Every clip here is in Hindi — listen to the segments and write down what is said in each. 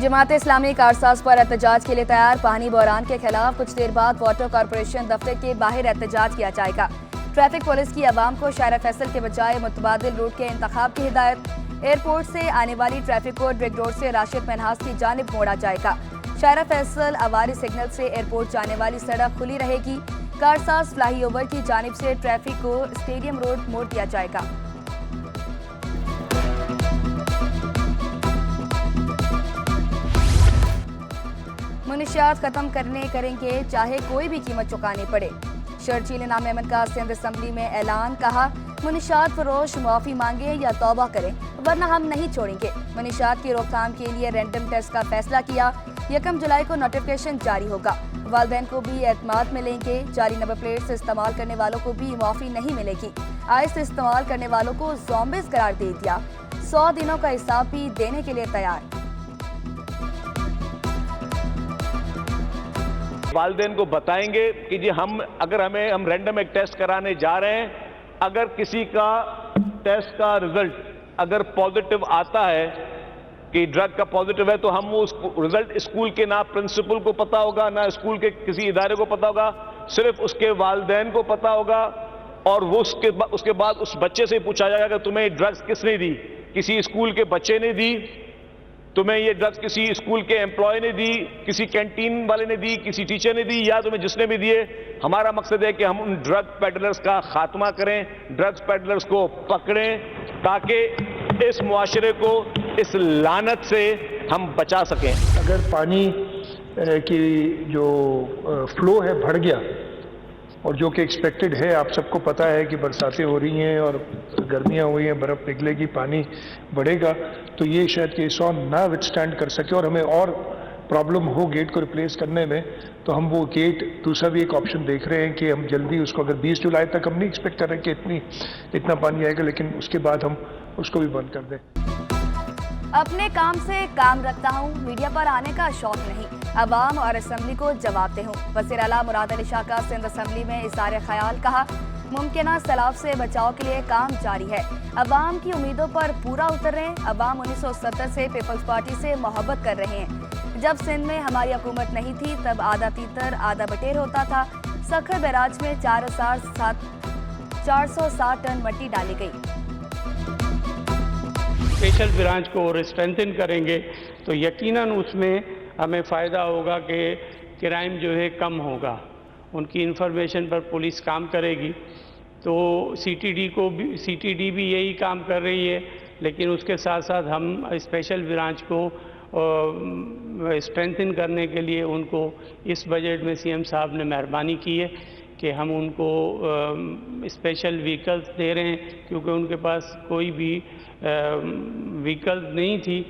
जमात इस्लामी कारसाज पर एहतजाज के लिए तैयार। पानी बहरान के खिलाफ कुछ देर बाद वाटर कॉरपोरेशन दफ्तर के बाहर एहतजाज किया जाएगा। ट्रैफिक पुलिस की आवाम को शायरा फैसल के बजाय मुतबादिल रूट के इंतखाब की हिदायत। एयरपोर्ट से आने वाली ट्रैफिक को ड्रिग रोड से राशिद मनहास की जानिब मोड़ा जाएगा। शायरा फैसल अवारी सिग्नल से एयरपोर्ट जाने वाली सड़क खुली रहेगी। कारसाज फ्लाईओवर की जानिब से ट्रैफिक को स्टेडियम रोड मोड़ दिया जाएगा। मुनशियात खत्म करेंगे चाहे कोई भी कीमत चुकानी पड़े। शर्जील इनाम अहमद का सिंध असम्बली में ऐलान। कहा, मुनशियात फरोश मुआफ़ी मांगे या तौबा करें वरना हम नहीं छोड़ेंगे। मुनशियात की रोकथाम के लिए रैंडम टेस्ट का फैसला किया। 1 जुलाई को नोटिफिकेशन जारी होगा। वालिदैन को भी एतमाद मिलेंगे। जाली नंबर प्लेट से इस्तेमाल करने वालों को भी मुआफ़ी नहीं मिलेगी। आइस इस्तेमाल करने वालों को ज़ॉम्बीज़ करार दे दिया। 100 दिनों का हिसाब भी देने के लिए तैयार। वालिदैन को बताएंगे कि जी हम रैंडम एक टेस्ट कराने जा रहे हैं, अगर किसी का टेस्ट का रिजल्ट अगर पॉजिटिव आता है कि ड्रग का पॉजिटिव है, तो हम उस रिजल्ट स्कूल के ना प्रिंसिपल को पता होगा ना स्कूल के किसी इदारे को पता होगा, सिर्फ उसके वालिदैन को पता होगा। और वो उसके बाद उस बच्चे से पूछा जाएगा कि तुम्हें ड्रग्स किसने दी। किसी स्कूल के बच्चे ने दी, तुम्हें ये ड्रग्स किसी स्कूल के एम्प्लॉय ने दी, किसी कैंटीन वाले ने दी, किसी टीचर ने दी, या तुम्हें जिसने भी दिए। हमारा मकसद है कि हम उन ड्रग पेडलर्स का खात्मा करें, ड्रग्स पेडलर्स को पकड़ें, ताकि इस मुआशरे को इस लानत से हम बचा सकें। अगर पानी की जो फ्लो है बढ़ गया, और जो कि एक्सपेक्टेड है, आप सबको पता है कि बरसातें हो रही हैं और गर्मियां हुई हैं, बर्फ़ पिघलेगी, पानी बढ़ेगा, तो ये शायद कि सौ ना विथस्टैंड कर सके और हमें और प्रॉब्लम हो गेट को रिप्लेस करने में। तो हम वो गेट दूसरा भी एक ऑप्शन देख रहे हैं कि हम जल्दी उसको, अगर 20 जुलाई तक हम नहीं एक्सपेक्ट कर रहे कि इतना पानी आएगा, लेकिन उसके बाद हम उसको भी बंद कर दें। अपने काम से काम रखता हूँ, मीडिया पर आने का शौक नहीं, अवाम और असम्बली को जवाब दे हूँ। वज़ीर आला मुराद अली शाह का सिंध असम्बली में इज़हार ख्याल। कहा, मुमकिना सैलाब से बचाव के लिए काम जारी है। अवाम की उम्मीदों पर पूरा उतर रहे हैं। अवाम 1970 से पीपल्स पार्टी से मोहब्बत कर रहे हैं। जब सिंध में हमारी हुकूमत नहीं थी तब आधा तीतर आधा बटेर होता था। सखर बैराज में 460 टन मिट्टी डाली गई। स्पेशल ब्रांच को और स्ट्रेंथन करेंगे तो यकीनन उसमें हमें फ़ायदा होगा कि क्राइम जो है कम होगा। उनकी इंफॉर्मेशन पर पुलिस काम करेगी। तो सीटीडी भी यही काम कर रही है, लेकिन उसके साथ साथ हम स्पेशल ब्रांच को स्ट्रेंथन करने के लिए उनको इस बजट में सीएम साहब ने मेहरबानी की है कि हम उनको स्पेशल व्हीकल्स दे रहे हैं, क्योंकि उनके पास कोई भी व्हीकल नहीं थी।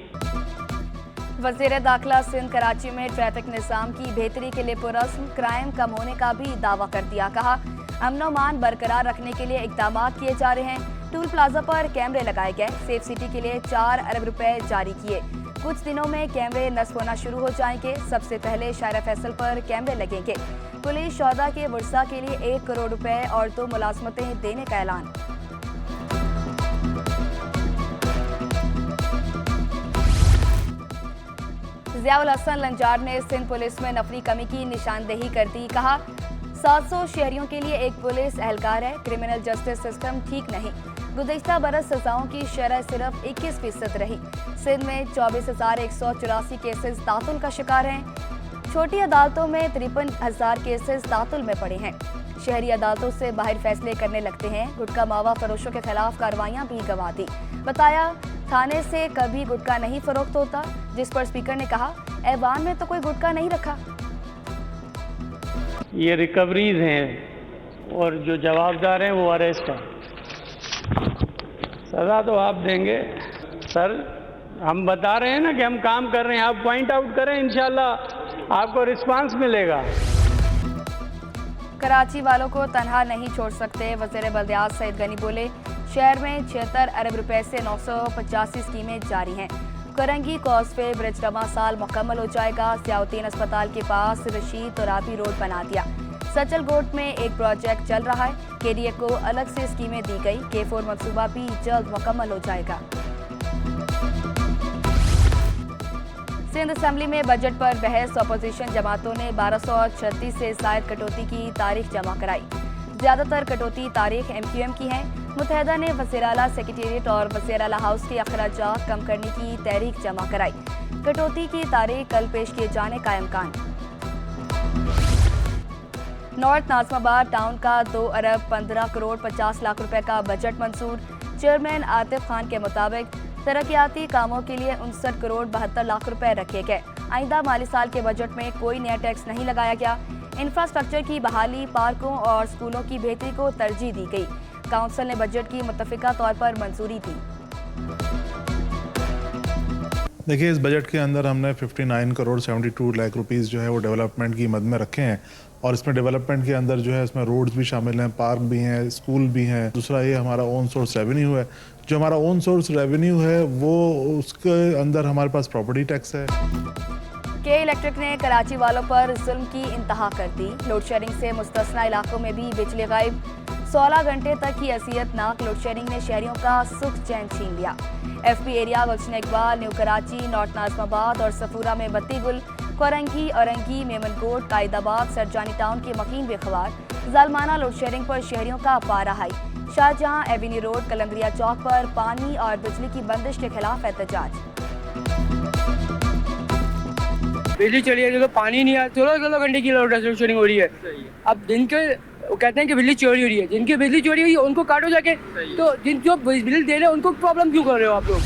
वज़ीर दाखिला सिंध कराची में ट्रैफिक निज़ाम की बेहतरी के लिए पुरस्म क्राइम कम होने का भी दावा कर दिया। कहा, अमन-ओ-मान बरकरार रखने के लिए इक़दाम किए जा रहे हैं। टूल प्लाजा पर कैमरे लगाए गए। सेफ सिटी के लिए 4 अरब रुपए जारी किए। कुछ दिनों में कैमरे नस्ब होना शुरू हो जाएंगे। सबसे पहले शायरा फैसल पर कैमरे लगेंगे। पुलिस शोहदा के वर्सा के लिए 1 करोड़ रुपए और 2 मुलाजमतें देने का ऐलान। ज़ियाउल हसन लंजार ने सिंध पुलिस में नफरी कमी की निशानदेही कर दी। कहा, 700 शहरियों के लिए एक पुलिस एहलकार है। क्रिमिनल जस्टिस सिस्टम ठीक नहीं। गुज़िश्ता बरस सजाओं की शरह सिर्फ 21% रही। सिंध में 24,184 केसेस तातुल का शिकार हैं। छोटी अदालतों में 53,000 केसेस तातुल में पड़े हैं। शहरी अदालतों से बाहर फैसले करने लगते हैं। गुटखा मावा फरोशों के खिलाफ कार्रवाइयां भी गंवा दी। बताया, थाने से कभी गुटखा नहीं फरोख्त होता, जिस पर स्पीकर ने कहा, ऐवान में तो कोई गुटखा नहीं रखा। ये रिकवरीज हैं और जो जवाबदार हैं वो अरेस्ट हैं। सज़ा तो आप देंगे सर, हम बता रहे हैं ना कि हम काम कर रहे हैं। आप पॉइंट आउट करें, इंशाल्लाह आपको रिस्पांस मिलेगा। कराची वालों को तनहा नहीं छोड़ सकते, वज़ीर बल्दियात सईद गनी बोले। शहर में 76 अरब रुपए से 985 स्कीमें जारी हैं। करंगी कॉजवे ब्रिज रवां साल मुकम्मल हो जाएगा। सियाउद्दीन अस्पताल के पास रशीद तोराबी रोड बना दिया। सचलगोट में एक प्रोजेक्ट चल रहा है। केडीए को अलग से स्कीमें दी गई। K4 मंसूबा भी जल्द मुकम्मल हो जाएगा। सिंध असेंबली में बजट पर बहस। अपोजिशन जमातों ने 1236 से शायद कटौती की तारीख जमा कराई। ज्यादातर कटौती तारीख MQM की है। मुत्तहदा ने वज़ीर आला सेक्रेटेरिएट और वज़ीर आला हाउस के अखराजात कम करने की तारीख जमा कराई। कटौती की तारीख कल पेश किए जाने का इम्कान। नॉर्थ नाज़िमाबाद टाउन का 2 अरब 15 करोड़ 50 लाख रुपए का बजट मंजूर। चेयरमैन आतिफ खान के मुताबिक तरक्याती कामों के लिए 59 करोड़ 72 लाख रुपए रखे गए। आइंदा माली साल के बजट में कोई नया टैक्स नहीं लगाया गया। इंफ्रास्ट्रक्चर की बहाली, पार्कों और स्कूलों की बेहतरी को तरजीह दी गई। काउंसिल ने बजट की मुत्तफिका तौर पर मंजूरी दी। देखिए, इस बजट के अंदर हमने 59 करोड़ 72 लाख रुपीस जो है वो डेवलपमेंट की मद में रखे हैं और इसमें डेवलपमेंट के अंदर जो है इसमें रोड्स भी शामिल हैं, पार्क भी हैं, स्कूल भी हैं। दूसरा ये हमारा ओन सोर्स रेवेन्यू है। जो हमारा ओन सोर्स रेवेन्यू है वो उसके अंदर हमारे पास प्रॉपर्टी टैक्स है। के इलेक्ट्रिक ने कराची वालों पर जुल्म की इंतहा कर दी। लोड शेडिंग से मुस्तस्ना इलाकों में भी बिजली गायब। 16 घंटे तक की असियतनाक लोड शेडिंग ने शहरियों का सुख चैन छीन लिया। FP एरिया गुलशन इकबाल, न्यू कराची, नॉर्थ नाज़िमाबाद और सफूरा में बत्ती गुल। कोरंगी, औरंगी, मेमनकोट, कायदाबाद, सरजानी टाउन के मकीन बेखबार। जालमाना लोड शेडिंग पर शहरियों का पारा high. Shahjahan Avenue road, Kalandaria चौक पर पानी और बिजली की बंदिश के खिलाफ एहतजाज। बिजली चली है तो पानी नहीं आ, 16 घंटे की लोड शेडिंग हो रही है। अब दिन के वो कहते हैं कि बिजली चोरी हो रही है, जिनकी बिजली चोरी हुई है उनको काटो जाके, तो जिन जो बिजली दे रहे हैं उनको प्रॉब्लम क्यों कर रहे हो आप लोग।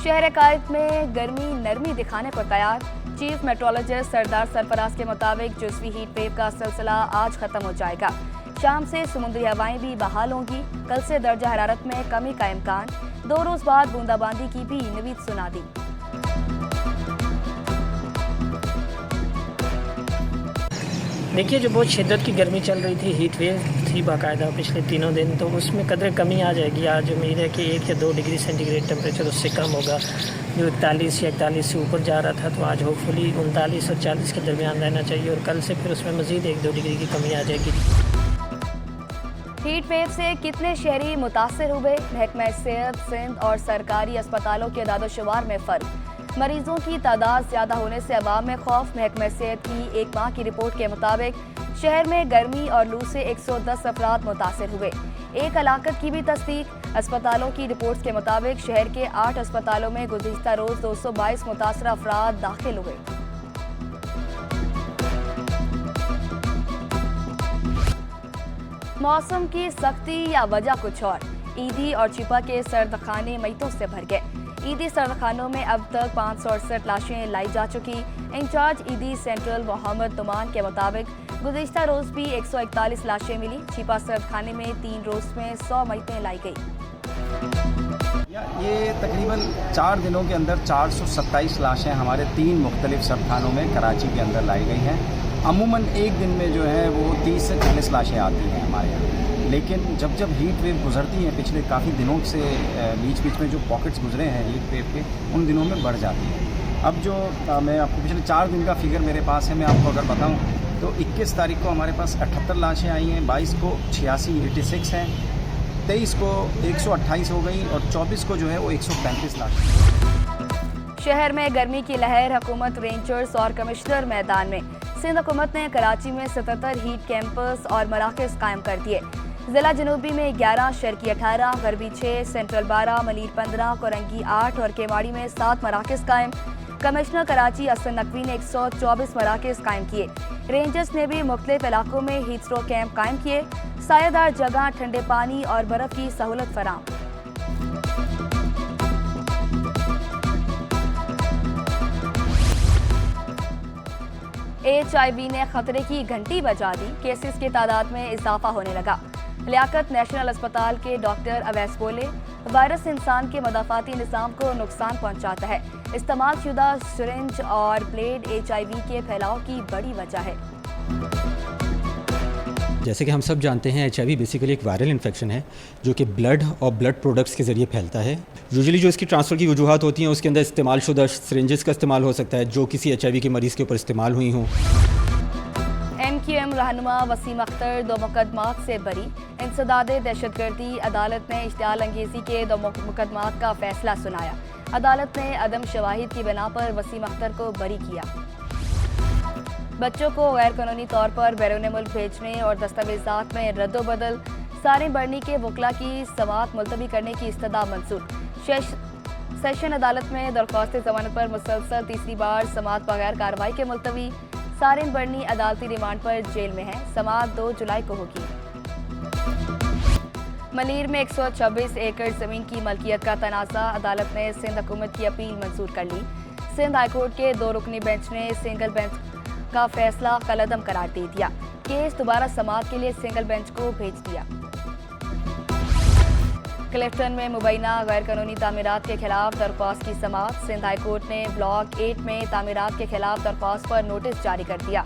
शहर कायद में गर्मी नरमी दिखाने को तैयार। चीफ मेट्रोलॉजिस्ट सरदार सरफराज के मुताबिक जुज़वी हीट वेव का सिलसिला आज खत्म हो जाएगा। शाम से समुद्री हवाएं भी बहाल होंगी। कल से दर्जा हरारत में कमी का इम्कान। 2 रोज बाद बूंदाबांदी की भी नवीद सुना दी। देखिए, जो बहुत शिद्दत की गर्मी चल रही थी, हीट वेव थी बाकायदा पिछले 3 दिन, तो उसमें कदर कमी आ जाएगी। आज उम्मीद है कि 1 या 2 डिग्री सेंटीग्रेड टेम्परेचर उससे कम होगा। जो 41 या 41 से ऊपर जा रहा था, तो आज होपफुली 39 और 40 के दरमियान रहना चाहिए और कल से फिर उसमें मज़ीद 1-2 डिग्री की कमी आ जाएगी। हीट वेव से कितने शहरी मुतासर हुए? महकमा सेहत सिंध और सरकारी अस्पतालों के दादोशुमार में फ़र्क। मरीजों की तादाद ज्यादा होने से अवाम में खौफ। महकमा सेहत की 1 माह की रिपोर्ट के मुताबिक शहर में गर्मी और लू से 110 अफराद मुतासर हुए। 1 हलाकत की भी तस्दीक। अस्पतालों की रिपोर्ट्स के मुताबिक शहर के 8 अस्पतालों में गुज़िश्ता रोज 222 मुतासर अफराद दाखिल हुए। मौसम की सख्ती या वजह कुछ और। ईदी और चिपा के सर्दखाने मैतों से भर गए। ईदी सर्दखानों में अब तक 568 लाशें लाई जा चुकी। इंचार्ज ईदी सेंट्रल मोहम्मद तुमान के मुताबिक गुज़िश्ता रोज भी 141 लाशें मिली। छिपा सर्दखाने में 3 रोज में 100 मैतें लाई गई। ये तकरीबन 4 दिनों के अंदर 427 लाशें हमारे 3 मुख्तलिफ सर्दखानों में कराची के अंदर लाई गई हैं। अमूमन एक दिन में जो है वो 30 से 40 लाशें आती हैं हमारे यहाँ। लेकिन जब जब हीट वेव गुजरती हैं, पिछले काफ़ी दिनों से बीच बीच में जो पॉकेट्स गुजरे हैं हीट वेव के, उन दिनों में बढ़ जाती है। अब जो मैं आपको पिछले 4 दिन का फिगर मेरे पास है, मैं आपको अगर बताऊं तो 21 तारीख को हमारे पास 78 लाशें आई हैं, 22 को 86 हैं, 23 को 128 हो गई और 24 को जो है वो 135 लाश। शहर में गर्मी की लहर। हुकूमत, रेंजर्स और कमिश्नर मैदान में। सिंध हुकूमत ने कराची में 77 हीट कैंपस और मराकज़ कायम कर दिए। जिला जनूबी में 11, शर्की 18, गरबी 6, सेंट्रल 12, मलीर 15, कोरंगी 8 और केवाड़ी में 7 मराकज़ कायम। कमिश्नर कराची असद नकवी ने 124 मराकज़ कायम किए। रेंजर्स ने भी मुख्तलिफ इलाकों में हीट स्ट्रोक कैंप कायम किए। सायादार जगह, ठंडे पानी और बर्फ की सहूलत फराम। HIV ने खतरे की घंटी बजा दी। केसेस की तादाद में इजाफा होने लगा। लियाकत नेशनल अस्पताल के डॉक्टर अवैस बोले, वायरस इंसान के मदाफाती निज़ाम को नुकसान पहुंचाता है। इस्तेमाल शुदा सिरिंज और ब्लेड HIV के फैलाव की बड़ी वजह है। जैसे कि हम सब जानते हैं, HIV बेसिकली एक वायरल इन्फेक्शन है जो कि ब्लड और ब्लड प्रोडक्ट्स के ज़रिए फैलता है। यूजुअली जो इसकी ट्रांसफ़र की वजूहत होती हैं उसके अंदर इस्तेमाल शुदा सिरिंजेस का इस्तेमाल हो सकता है जो किसी HIV के मरीज़ के ऊपर इस्तेमाल हुई हों। MQM रहनुमा रहनुमा वसीम अख्तर 2 मुकदमात से बरी। इंसदाद दहशतगर्दी अदालत ने इश्तियाल अंगेजी के 2 मुकदमात का फैसला सुनाया। अदालत ने अदम शवाहिद की बिना पर वसीम अख्तर को बरी किया। बच्चों को गैर कानूनी तौर पर बैरून मुल्क भेजने और दस्तावेजात में रद्दोबदल, सारिन बर्नी के वकला की समाअत मुलतवी करने की इस्तदा मंजूर। सेशन अदालत में दरख्वास्त जमानत पर मुसलसल तीसरी बार समाअत बगैर कार्रवाई के मुलतवी। सारिन बर्नी अदालती रिमांड पर जेल में है। समाअत 2 जुलाई को होगी। मलीर में 126 एकड़ जमीन की मलकियत का तनाज़ा, अदालत ने सिंध हुकूमत की अपील मंजूर कर ली। सिंध हाईकोर्ट के 2 रुकनी बेंच ने सिंगल बेंच का फैसला कलअदम करार दे दिया। केस दोबारा समाअत के लिए सिंगल बेंच को भेज दिया। क्लिफ्टन में मुबैना गैर कानूनी तामीरात के खिलाफ दरख्वास्त की समाअत। सिंध हाईकोर्ट ने ब्लॉक 8 में तामीरात के खिलाफ दरख्वास्त पर नोटिस जारी कर दिया।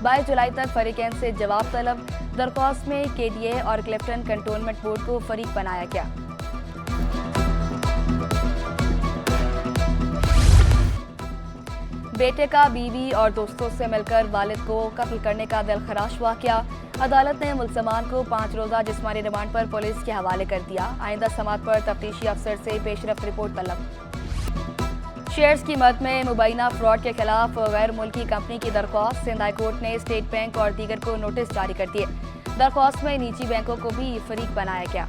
22 जुलाई तक फरीकैन से जवाब तलब। दरख्वास्त में KDA और क्लिफ्टन कंटोनमेंट बोर्ड को फरीक बनाया गया। बेटे का बीवी और दोस्तों से मिलकर वालिद को कत्ल करने का दिलखराश वाकया, अदालत ने मुलजमान को 5 रोज़ा जिस्मानी रिमांड पर पुलिस के हवाले कर दिया। आइंदा समाअत पर तफ्तीशी अफसर से पेशरफ्त रिपोर्ट तलब। शेयर्स की मद में मुबैना फ्रॉड के खिलाफ गैर मुल्की कंपनी की दरख्वास्त। सिंध हाईकोर्ट ने स्टेट बैंक और दीगर को नोटिस जारी कर दिए। दरख्वास्त में निजी बैंकों को भी फरीक बनाया गया।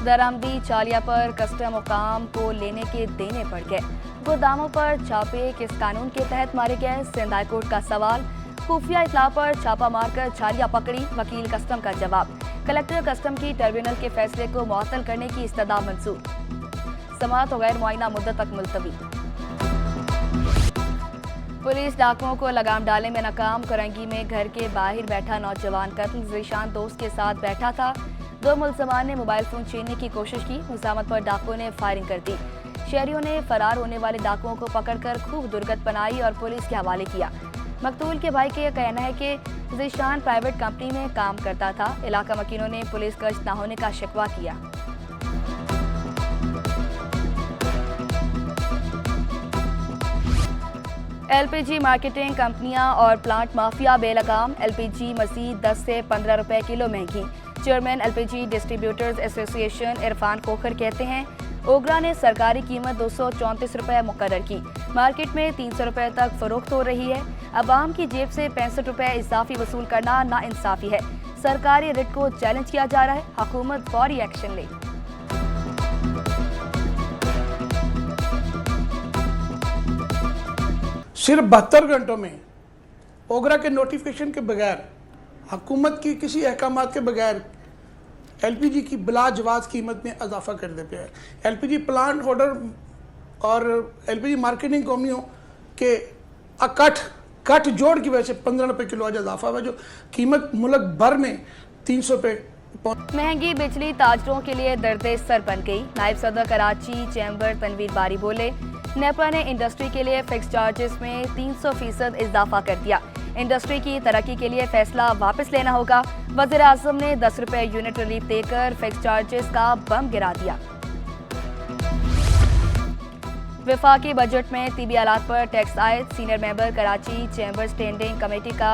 दरामदी चालिया पर कस्टम हुकाम को लेने के देने पड़ गए। गोदामों पर छापे किस कानून के तहत मारे गए? सिंध हाईकोर्ट का सवाल। खुफिया इत्तला पर छापा मारकर छालिया पकड़ी, वकील कस्टम का जवाब। कलेक्टर कस्टम की ट्रिब्यूनल के फैसले को मुअत्तल करने की इस्तदा मंजूर। समाअत गैर मुआयना मुद्दत तक मुलतवी। पुलिस डाकुओं को लगाम डालने में नाकाम। करंगी में घर के बाहर बैठा नौजवान कत्ल, ज़ीशान दोस्त के साथ बैठा था। 2 मुलजमान ने मोबाइल फोन छीनने की कोशिश की। मुज़ामत पर डाकुओं ने फायरिंग कर दी। शहरियों ने फरार होने वाले डाकुओं को पकड़कर खूब दुर्गत बनाई और पुलिस के हवाले किया। मकतूल के भाई का यह कहना है कि ज़ीशान प्राइवेट कंपनी में काम करता था। इलाका मकीनों ने पुलिस गश्त न होने का शिकवा किया। LPG मार्केटिंग कंपनियां और प्लांट माफिया बेलगाम। LPG मजीद 10 से 15 रुपए किलो महंगी। Chairman LPG distributors association Irfan Khokhar कहते हैं, ओगरा ने सरकारी कीमत 234 रुपए मुकर्रर की। मार्केट में 300 रुपए तक फरोख्त हो रही है। अवाम की जेब से 65 रुपए इजाफी वसूल करना नाइंसाफी है। सरकारी रेट को चैलेंज किया जा रहा है। हुकूमत फौरी एक्शन ले। सिर्फ 72 घंटों में ओगरा के नोटिफिकेशन के बगैर, हुकूमत की किसी अहकामात के बगैर LPG की बिलाजवाज कीमत में इजाफा कर देते हैं। LPG प्लांट होल्डर और LPG मार्केटिंग कंपनियों के कट जोड़ की वजह से 15 रुपये किलो आज इजाफा हुआ, जो कीमत मुल्क भर में 300 रुपये। महंगी बिजली ताजरों के लिए दर्दे सर बन गई। नायब सदर कराची चैम्बर तनवीर बारी बोले, नेपरा ने इंडस्ट्री के लिए फिक्स चार्जेस में 300% इजाफा कर दिया। इंडस्ट्री की तरक्की के लिए फैसला वापस लेना होगा। वज़ीर आज़म ने 10 रुपए यूनिट रिलीफ देकर फिक्स चार्जेस का बम गिरा दिया। वफाकी बजट में तिबी आलात पर टैक्स आयद। Senior member Karachi chamber standing committee का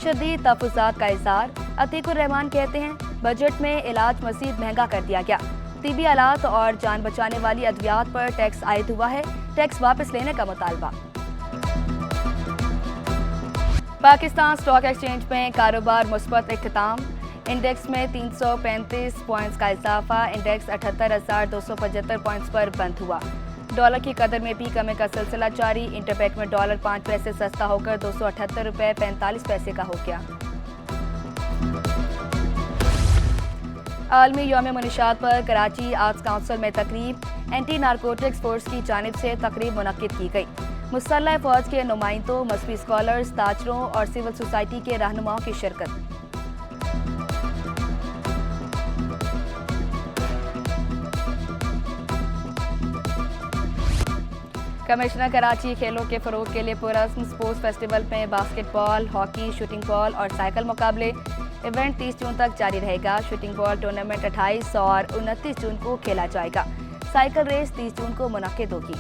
शदीद तहफ़्फ़ुज़ात का इज़हार। अतीकुर रहमान कहते हैं, बजट में इलाज मज़ीद महंगा कर दिया गया। तिबी आलात और जान बचाने वाली अद्वियात पर टैक्स आयद हुआ है। टैक्स वापस लेने का मुतालबा। पाकिस्तान स्टॉक एक्सचेंज में कारोबार मुस्बत इख्तिताम। इंडेक्स में 335 पॉइंट्स का इजाफा। इंडेक्स 78,275 पॉइंट्स पर बंद हुआ। डॉलर की कदर में भी कमी का सिलसिला जारी। इंटरबैंक में डॉलर 5 पैसे सस्ता होकर 278 रुपये 45 पैसे का हो गया। आलमी यौम मुनशात पर कराची आर्ट्स काउंसिल में तकरीब। एंटी नारकोटिक्स फोर्स की जानिब से तकरीब मुनक्किद की गई। मुसल्लह फौज के नुमाइंदों, मजहबी स्कॉलर्स, ताजरों और सिविल सोसाइटी के रहनुमाओं की शिरकत। कमिश्नर कराची खेलों के फरोग के लिए पुरस्म स्पोर्ट्स फेस्टिवल में बास्केटबॉल, हॉकी, शूटिंग बॉल और साइकिल मुकाबले। इवेंट 30 जून तक जारी रहेगा। शूटिंग बॉल टूर्नामेंट 28 और 29 जून को खेला जाएगा। साइकिल रेस 30 जून को मुनक्किद होगी।